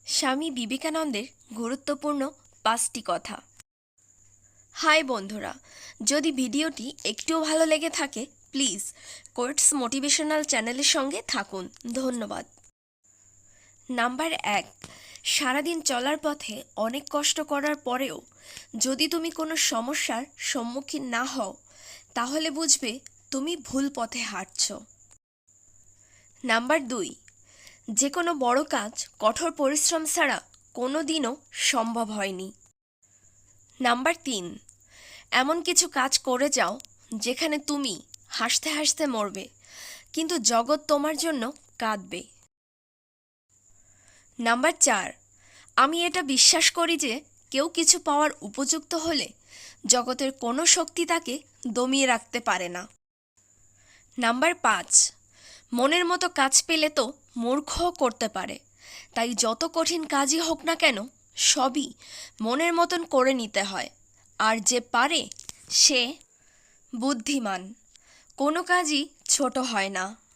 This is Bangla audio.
স্বামী বিবেকানন্দের গুরুত্বপূর্ণ 5টি কথা। হাই বন্ধুরা, যদি ভিডিওটি একটুও ভালো লেগে থাকে প্লিজ কোর্টস মোটিভেশনাল চ্যানেলের সঙ্গে থাকুন। ধন্যবাদ। নাম্বার 1, সারাদিন চলার পথে অনেক কষ্ট করার পরেও যদি তুমি কোনো সমস্যার সম্মুখীন না হও তাহলে বুঝবে তুমি ভুল পথে হাঁটছ। নাম্বার 2, যে কোনো বড় কাজ কঠোর পরিশ্রম ছাড়া কোনো দিনও সম্ভব হয়নি। নাম্বার 3, এমন কিছু কাজ করে যাও যেখানে তুমি হাসতে হাসতে মরবে কিন্তু জগৎ তোমার জন্য কাঁদবে। নাম্বার 4, আমি এটা বিশ্বাস করি যে কেউ কিছু পাওয়ার উপযুক্ত হলে জগতের কোনো শক্তি তাকে দমিয়ে রাখতে পারে না। নাম্বার 5, মনের মতো কাজ পেলে তো মূর্খও করতে পারে, তাই যত কঠিন কাজই হোক না কেন সবই মনের মতন করে নিতে হয়, আর যে পারে সে বুদ্ধিমান। কোনো কাজই ছোট হয় না।